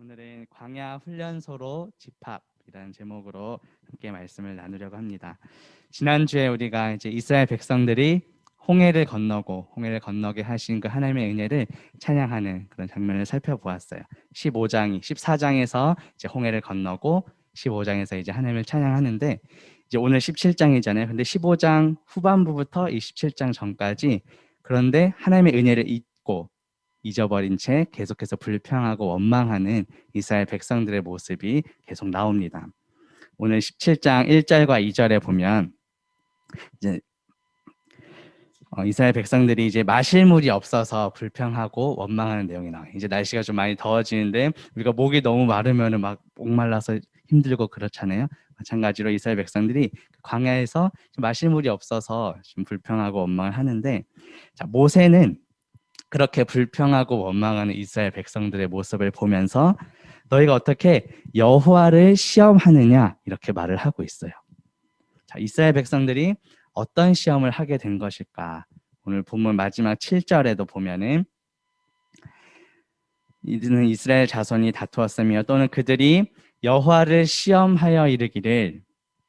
오늘은 광야 훈련소로 집합이라는 제목으로 함께 말씀을 나누려고 합니다. 지난주에 우리가 이제 이스라엘 백성들이 홍해를 건너게 하신 그 하나님의 은혜를 찬양하는 그런 장면을 살펴보았어요. 14장에서 이제 홍해를 건너고 15장에서 이제 하나님을 찬양하는데 이제 오늘 17장이잖아요. 근데 15장 후반부부터 이 17장 전까지 그런데 하나님의 은혜를 잊어버린 채 계속해서 불평하고 원망하는 이스라엘 백성들의 모습이 계속 나옵니다. 오늘 17장 1절과 2절에 보면 이제 이스라엘 백성들이 이제 마실 물이 없어서 불평하고 원망하는 내용이 나와요. 이제 날씨가 좀 많이 더워지는데 우리가 목이 너무 마르면은 막 목말라서 힘들고 그렇잖아요. 마찬가지로 이스라엘 백성들이 광야에서 마실 물이 없어서 좀 불평하고 원망을 하는데, 자, 모세는 그렇게 불평하고 원망하는 이스라엘 백성들의 모습을 보면서 너희가 어떻게 여호와를 시험하느냐 이렇게 말을 하고 있어요. 자, 이스라엘 백성들이 어떤 시험을 하게 된 것일까? 오늘 본문 마지막 7절에도 보면은 이들은 이스라엘 자손이 다투었으며 또는 그들이 여호와를 시험하여 이르기를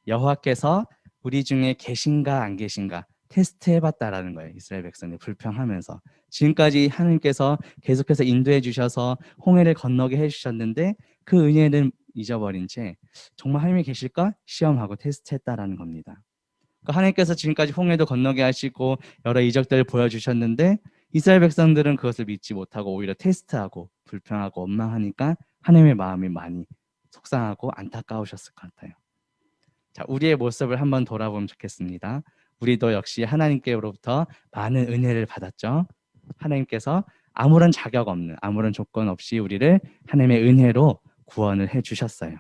여호와께서 우리 중에 계신가 안 계신가 테스트해봤다라는 거예요. 이스라엘 백성들이 불평하면서 지금까지 하나님께서 계속해서 인도해 주셔서 홍해를 건너게 해주셨는데 그 은혜는 잊어버린 채 정말 하나님이 계실까 시험하고 테스트했다라는 겁니다. 그러니까 하나님께서 지금까지 홍해도 건너게 하시고 여러 이적들을 보여주셨는데 이스라엘 백성들은 그것을 믿지 못하고 오히려 테스트하고 불평하고 원망하니까 하나님의 마음이 많이 속상하고 안타까우셨을 것 같아요. 자, 우리의 모습을 한번 돌아보면 좋겠습니다. 우리도 역시 하나님께로부터 많은 은혜를 받았죠. 하나님께서 아무런 자격 없는, 아무런 조건 없이 우리를 하나님의 은혜로 구원을 해주셨어요.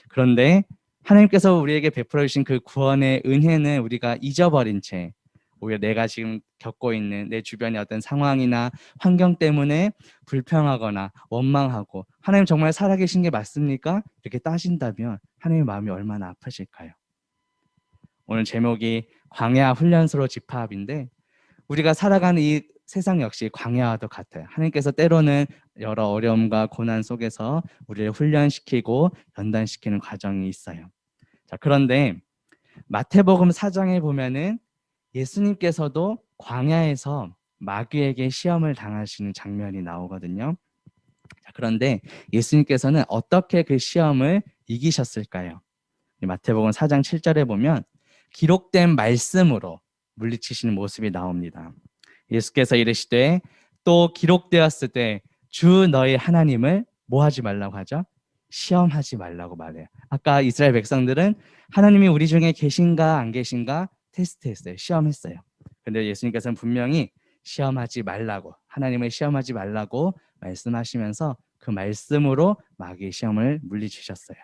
그런데 하나님께서 우리에게 베풀어 주신 그 구원의 은혜는 우리가 잊어버린 채 오히려 내가 지금 겪고 있는 내 주변의 어떤 상황이나 환경 때문에 불평하거나 원망하고 하나님 정말 살아계신 게 맞습니까? 이렇게 따진다면 하나님의 마음이 얼마나 아프실까요? 오늘 제목이 광야 훈련소로 집합인데 우리가 살아가는 이 세상 역시 광야와도 같아요. 하나님께서 때로는 여러 어려움과 고난 속에서 우리를 훈련시키고 연단시키는 과정이 있어요. 자, 그런데 마태복음 4장에 보면은 예수님께서도 광야에서 마귀에게 시험을 당하시는 장면이 나오거든요. 자, 그런데 예수님께서는 어떻게 그 시험을 이기셨을까요? 마태복음 4장 7절에 보면 기록된 말씀으로 물리치시는 모습이 나옵니다. 예수께서 이르시되 또 기록되었을 때 주 너희 하나님을 뭐 하지 말라고 하죠? 시험하지 말라고 말해요. 아까 이스라엘 백성들은 하나님이 우리 중에 계신가 안 계신가 테스트했어요. 시험했어요. 근데 예수님께서는 분명히 시험하지 말라고, 하나님을 시험하지 말라고 말씀하시면서 그 말씀으로 마귀의 시험을 물리치셨어요.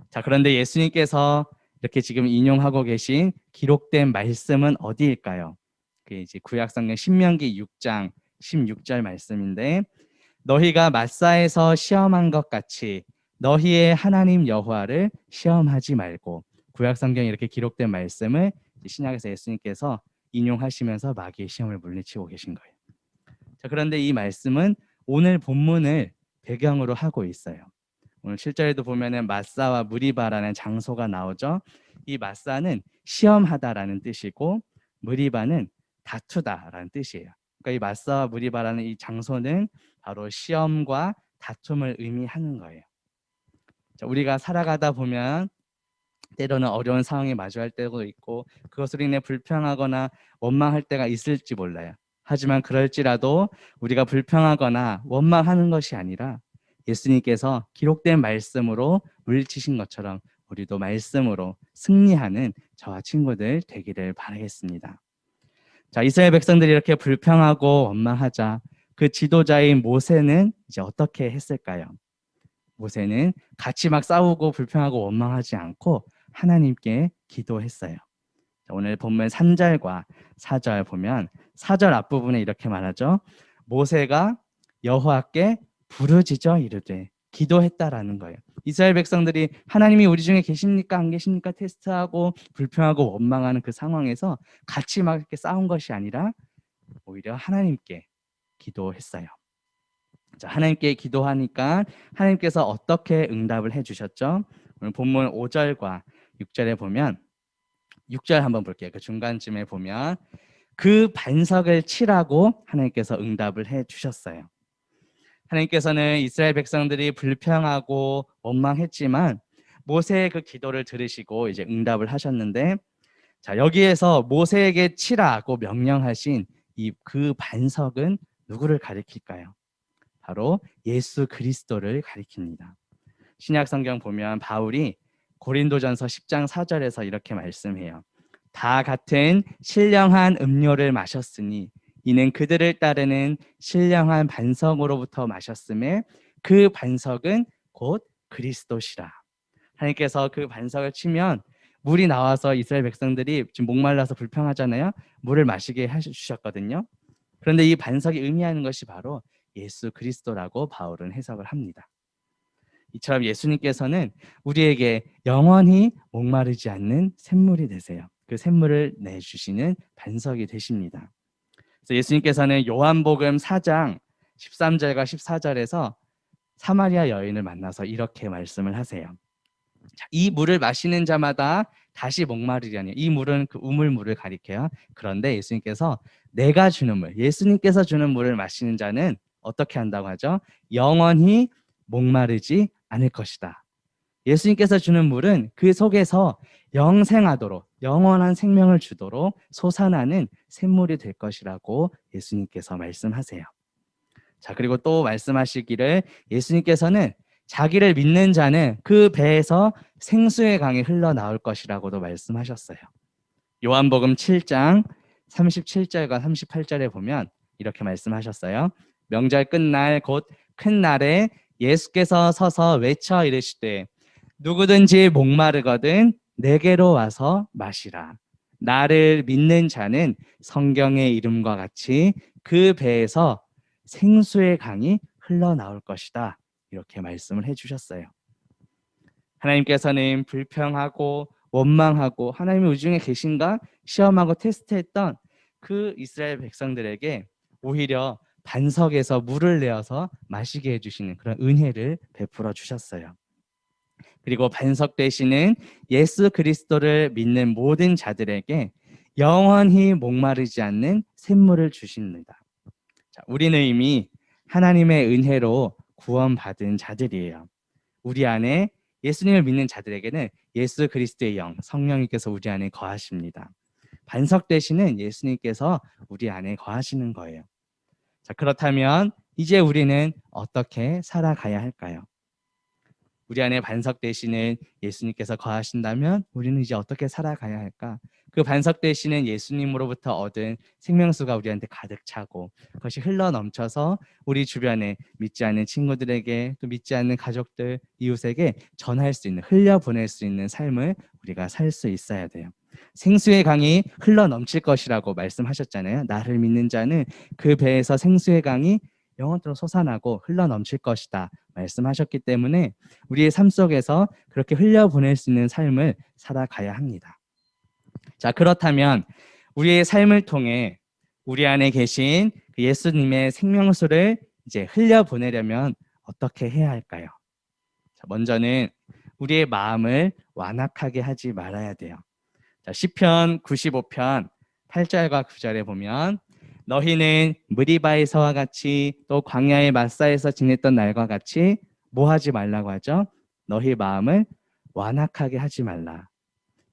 자, 그런데 예수님께서 이렇게 지금 인용하고 계신 기록된 말씀은 어디일까요? 그 이제 구약성경 신명기 6장 16절 말씀인데 너희가 마사에서 시험한 것 같이 너희의 하나님 여호와를 시험하지 말고, 구약성경에 이렇게 기록된 말씀을 신약에서 예수님께서 인용하시면서 마귀의 시험을 물리치고 계신 거예요. 자, 그런데 이 말씀은 오늘 본문을 배경으로 하고 있어요. 오늘 7절에도 보면은 마사와 무리바라는 장소가 나오죠. 이 마사는 시험하다라는 뜻이고 무리바는 다투다라는 뜻이에요. 그러니까 이 마사와 무리바라는 이 장소는 바로 시험과 다툼을 의미하는 거예요. 자, 우리가 살아가다 보면 때로는 어려운 상황에 마주할 때도 있고 그것으로 인해 불평하거나 원망할 때가 있을지 몰라요. 하지만 그럴지라도 우리가 불평하거나 원망하는 것이 아니라 예수님께서 기록된 말씀으로 물리치신 것처럼 우리도 말씀으로 승리하는 저와 친구들 되기를 바라겠습니다. 자, 이스라엘 백성들이 이렇게 불평하고 원망하자 그 지도자인 모세는 이제 어떻게 했을까요? 모세는 같이 막 싸우고 불평하고 원망하지 않고 하나님께 기도했어요. 오늘 본문 3절과 4절 보면 4절 앞부분에 이렇게 말하죠. 모세가 여호와께 부르짖어 이르되 기도했다라는 거예요. 이스라엘 백성들이 하나님이 우리 중에 계십니까 안 계십니까 테스트하고 불평하고 원망하는 그 상황에서 같이 막 이렇게 싸운 것이 아니라 오히려 하나님께 기도했어요. 자, 하나님께 기도하니까 하나님께서 어떻게 응답을 해주셨죠? 오늘 본문 5절과 6절에 보면 6절 한번 볼게요. 그 중간쯤에 보면 그 반석을 치라고 하나님께서 응답을 해주셨어요. 하나님께서는 이스라엘 백성들이 불평하고 원망했지만 모세의 그 기도를 들으시고 이제 응답을 하셨는데, 자, 여기에서 모세에게 치라고 명령하신 이 그 반석은 누구를 가리킬까요? 바로 예수 그리스도를 가리킵니다. 신약 성경 보면 바울이 고린도전서 10장 4절에서 이렇게 말씀해요. 다 같은 신령한 음료를 마셨으니 이는 그들을 따르는 신령한 반석으로부터 마셨음에 그 반석은 곧 그리스도시라. 하나님께서 그 반석을 치면 물이 나와서 이스라엘 백성들이 지금 목말라서 불평하잖아요. 물을 마시게 해주셨거든요. 그런데 이 반석이 의미하는 것이 바로 예수 그리스도라고 바울은 해석을 합니다. 이처럼 예수님께서는 우리에게 영원히 목마르지 않는 샘물이 되세요. 그 샘물을 내주시는 반석이 되십니다. 그래서 예수님께서는 요한복음 4장 13절과 14절에서 사마리아 여인을 만나서 이렇게 말씀을 하세요. 자, 이 물을 마시는 자마다 다시 목마르리하니, 이 물은 그 우물물을 가리켜요. 그런데 예수님께서 내가 주는 물, 예수님께서 주는 물을 마시는 자는 어떻게 한다고 하죠? 영원히 목마르지 않을 것이다. 예수님께서 주는 물은 그 속에서 영생하도록, 영원한 생명을 주도록 솟아나는 샘물이 될 것이라고 예수님께서 말씀하세요. 자, 그리고 또 말씀하시기를 예수님께서는 자기를 믿는 자는 그 배에서 생수의 강이 흘러나올 것이라고도 말씀하셨어요. 요한복음 7장 37절과 38절에 보면 이렇게 말씀하셨어요. 명절 끝날 곧 큰 날에 예수께서 서서 외쳐 이르시되 누구든지 목마르거든 내게로 와서 마시라. 나를 믿는 자는 성경의 이름과 같이 그 배에서 생수의 강이 흘러나올 것이다. 이렇게 말씀을 해주셨어요. 하나님께서는 불평하고 원망하고 하나님의 우중에 계신가 시험하고 테스트했던 그 이스라엘 백성들에게 오히려 반석에서 물을 내어서 마시게 해주시는 그런 은혜를 베풀어 주셨어요. 그리고 반석 되시는 예수 그리스도를 믿는 모든 자들에게 영원히 목마르지 않는 샘물을 주십니다. 자, 우리는 이미 하나님의 은혜로 구원받은 자들이에요. 우리 안에 예수님을 믿는 자들에게는 예수 그리스도의 영, 성령님께서 우리 안에 거하십니다. 반석 되시는 예수님께서 우리 안에 거하시는 거예요. 자, 그렇다면 이제 우리는 어떻게 살아가야 할까요? 우리 안에 반석 되시는 예수님께서 거하신다면 우리는 이제 어떻게 살아가야 할까? 그 반석 되시는 예수님으로부터 얻은 생명수가 우리한테 가득 차고 그것이 흘러 넘쳐서 우리 주변에 믿지 않는 친구들에게 또 믿지 않는 가족들, 이웃에게 전할 수 있는, 흘려보낼 수 있는 삶을 우리가 살 수 있어야 돼요. 생수의 강이 흘러 넘칠 것이라고 말씀하셨잖아요. 나를 믿는 자는 그 배에서 생수의 강이 영원토록 솟아나고 흘러 넘칠 것이다 말씀하셨기 때문에 우리의 삶 속에서 그렇게 흘려보낼 수 있는 삶을 살아가야 합니다. 자, 그렇다면 우리의 삶을 통해 우리 안에 계신 그 예수님의 생명수를 이제 흘려보내려면 어떻게 해야 할까요? 자, 먼저는 우리의 마음을 완악하게 하지 말아야 돼요. 자, 시편 95편 8절과 9절에 보면 너희는 무리바에서와 같이 또 광야의 마사에서 지냈던 날과 같이 뭐 하지 말라고 하죠? 너희 마음을 완악하게 하지 말라.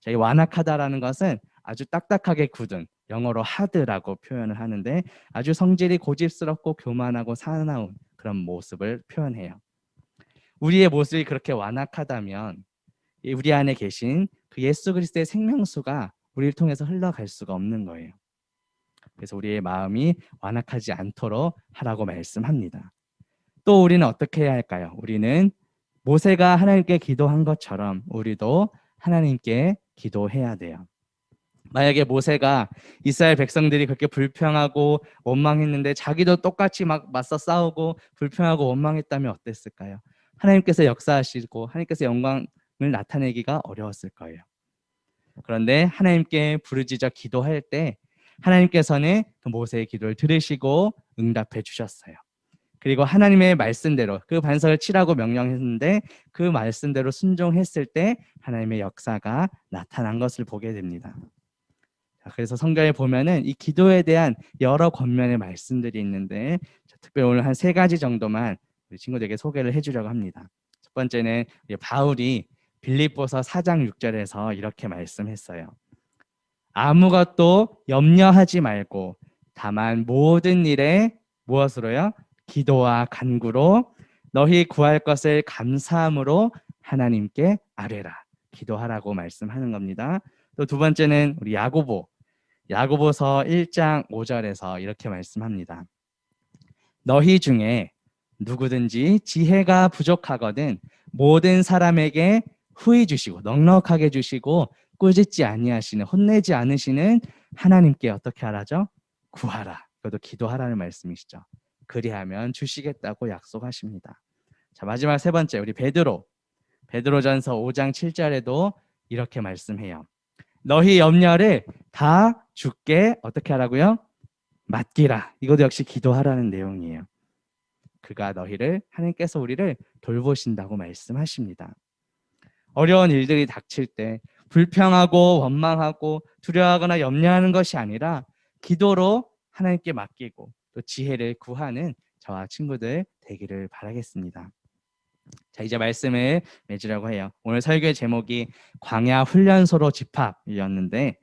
자, 이 완악하다라는 것은 아주 딱딱하게 굳은, 영어로 hard라고 표현을 하는데 아주 성질이 고집스럽고 교만하고 사나운 그런 모습을 표현해요. 우리의 모습이 그렇게 완악하다면 우리 안에 계신 그 예수 그리스도의 생명수가 우리를 통해서 흘러갈 수가 없는 거예요. 그래서 우리의 마음이 완악하지 않도록 하라고 말씀합니다. 또 우리는 어떻게 해야 할까요? 우리는 모세가 하나님께 기도한 것처럼 우리도 하나님께 기도해야 돼요. 만약에 모세가 이스라엘 백성들이 그렇게 불평하고 원망했는데 자기도 똑같이 막 맞서 싸우고 불평하고 원망했다면 어땠을까요? 하나님께서 역사하시고 하나님께서 영광을 나타내기가 어려웠을 거예요. 그런데 하나님께 부르짖어 기도할 때 하나님께서는 그 모세의 기도를 들으시고 응답해 주셨어요. 그리고 하나님의 말씀대로 그 반석을 치라고 명령했는데 그 말씀대로 순종했을 때 하나님의 역사가 나타난 것을 보게 됩니다. 그래서 성경에 보면은 이 기도에 대한 여러 권면의 말씀들이 있는데 특별히 오늘 한 3가지 정도만 우리 친구들에게 소개를 해주려고 합니다. 첫 번째는 바울이 빌립보서 4장 6절에서 이렇게 말씀했어요. 아무것도 염려하지 말고 다만 모든 일에 무엇으로요? 기도와 간구로 너희 구할 것을 감사함으로 하나님께 아뢰라. 기도하라고 말씀하는 겁니다. 또 두 번째는 우리 야고보서 1장 5절에서 이렇게 말씀합니다. 너희 중에 누구든지 지혜가 부족하거든 모든 사람에게 후히 주시고 넉넉하게 주시고 꾸짖지 아니하시는 혼내지 않으시는 하나님께 어떻게 하라죠? 구하라. 그것도 기도하라는 말씀이시죠. 그리하면 주시겠다고 약속하십니다. 자, 마지막 3번째 우리 베드로전서 5장 7절에도 이렇게 말씀해요. 너희 염려를 다 주께 어떻게 하라고요? 맡기라. 이것도 역시 기도하라는 내용이에요. 그가 하나님께서 우리를 돌보신다고 말씀하십니다. 어려운 일들이 닥칠 때 불평하고 원망하고 두려워하거나 염려하는 것이 아니라 기도로 하나님께 맡기고 또 지혜를 구하는 저와 친구들 되기를 바라겠습니다. 자, 이제 말씀을 맺으려고 해요. 오늘 설교의 제목이 광야 훈련소로 집합이었는데,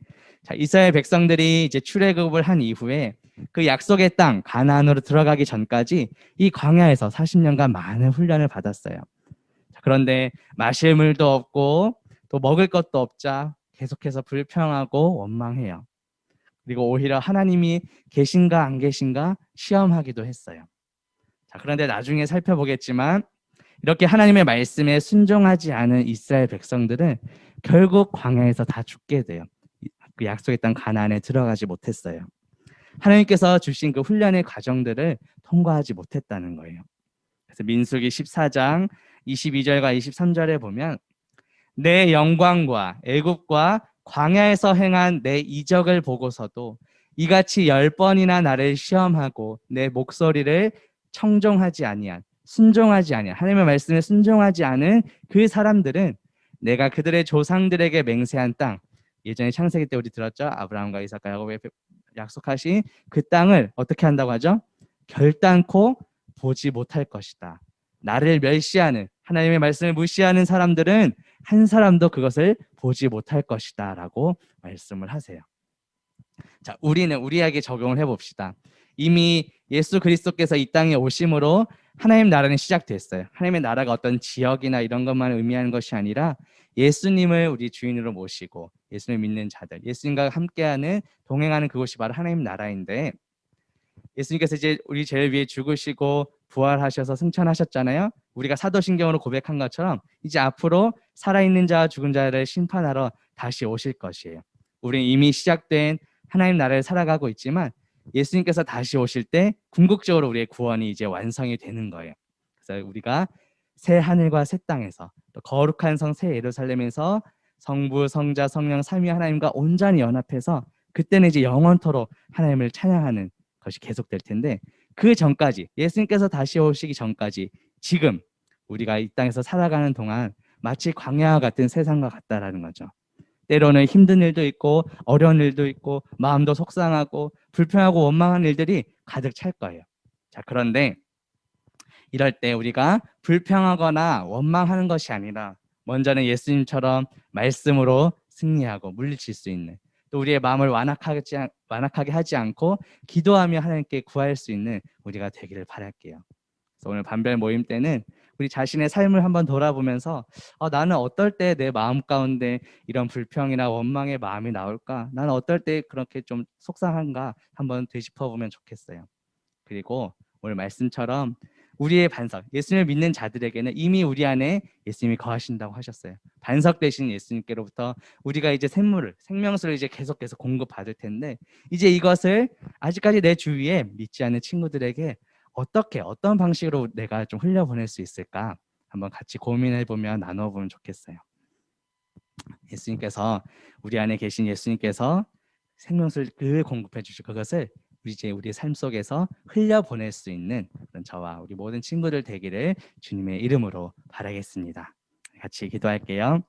자, 이스라엘 백성들이 이제 출애굽을 한 이후에 그 약속의 땅 가나안으로 들어가기 전까지 이 광야에서 40년간 많은 훈련을 받았어요. 자, 그런데 마실 물도 없고 또 먹을 것도 없자 계속해서 불평하고 원망해요. 그리고 오히려 하나님이 계신가 안 계신가 시험하기도 했어요. 자, 그런데 나중에 살펴보겠지만 이렇게 하나님의 말씀에 순종하지 않은 이스라엘 백성들은 결국 광야에서 다 죽게 돼요. 그 약속의 땅 가나안에 들어가지 못했어요. 하나님께서 주신 그 훈련의 과정들을 통과하지 못했다는 거예요. 그래서 민수기 14장 22절과 23절에 보면 내 영광과 애굽과 광야에서 행한 내 이적을 보고서도 이같이 10번이나 나를 시험하고 내 목소리를 순종하지 아니한 하나님의 말씀에 순종하지 않은 그 사람들은 내가 그들의 조상들에게 맹세한 땅, 예전에 창세기 때 우리 들었죠? 아브라함과 이삭과 야곱에 약속하신 그 땅을 어떻게 한다고 하죠? 결단코 보지 못할 것이다. 나를 멸시하는 하나님의 말씀을 무시하는 사람들은 한 사람도 그것을 보지 못할 것이다 라고 말씀을 하세요. 자, 우리는 우리에게 적용을 해봅시다. 이미 예수 그리스도께서 이 땅에 오심으로 하나님 나라는 시작됐어요. 하나님의 나라가 어떤 지역이나 이런 것만 의미하는 것이 아니라 예수님을 우리 주인으로 모시고 예수님을 믿는 자들, 예수님과 함께하는 동행하는 그곳이 바로 하나님 나라인데, 예수님께서 이제 우리 죄를 위해 죽으시고 부활하셔서 승천하셨잖아요. 우리가 사도신경으로 고백한 것처럼 이제 앞으로 살아있는 자와 죽은 자를 심판하러 다시 오실 것이에요. 우리는 이미 시작된 하나님 나라를 살아가고 있지만 예수님께서 다시 오실 때 궁극적으로 우리의 구원이 이제 완성이 되는 거예요. 그래서 우리가 새 하늘과 새 땅에서 또 거룩한 성 새 예루살렘에서 성부, 성자, 성령 삼위 하나님과 온전히 연합해서 그때는 이제 영원토록 하나님을 찬양하는 것이 계속될 텐데, 그 전까지 예수님께서 다시 오시기 전까지 지금 우리가 이 땅에서 살아가는 동안 마치 광야와 같은 세상과 같다라는 거죠. 때로는 힘든 일도 있고 어려운 일도 있고 마음도 속상하고 불평하고 원망하는 일들이 가득 찰 거예요. 자, 그런데 이럴 때 우리가 불평하거나 원망하는 것이 아니라 먼저는 예수님처럼 말씀으로 승리하고 물리칠 수 있는, 또 우리의 마음을 완악하게 하지 않고 기도하며 하나님께 구할 수 있는 우리가 되기를 바랄게요. 그래서 오늘 반별 모임 때는 우리 자신의 삶을 한번 돌아보면서 나는 어떨 때 내 마음 가운데 이런 불평이나 원망의 마음이 나올까? 나는 어떨 때 그렇게 좀 속상한가? 한번 되짚어보면 좋겠어요. 그리고 오늘 말씀처럼 우리의 반석, 예수님을 믿는 자들에게는 이미 우리 안에 예수님이 거하신다고 하셨어요. 반석 되신 예수님께로부터 우리가 이제 생명수를 이제 계속해서 공급받을 텐데, 이제 이것을 아직까지 내 주위에 믿지 않는 친구들에게 어떤 방식으로 내가 좀 흘려보낼 수 있을까? 한번 같이 고민해보면 나눠보면 좋겠어요. 우리 안에 계신 예수님께서 생명수를 공급해 주실 그것을 우리 삶 속에서 흘려보낼 수 있는 그런 저와 우리 모든 친구들 되기를 주님의 이름으로 바라겠습니다. 같이 기도할게요.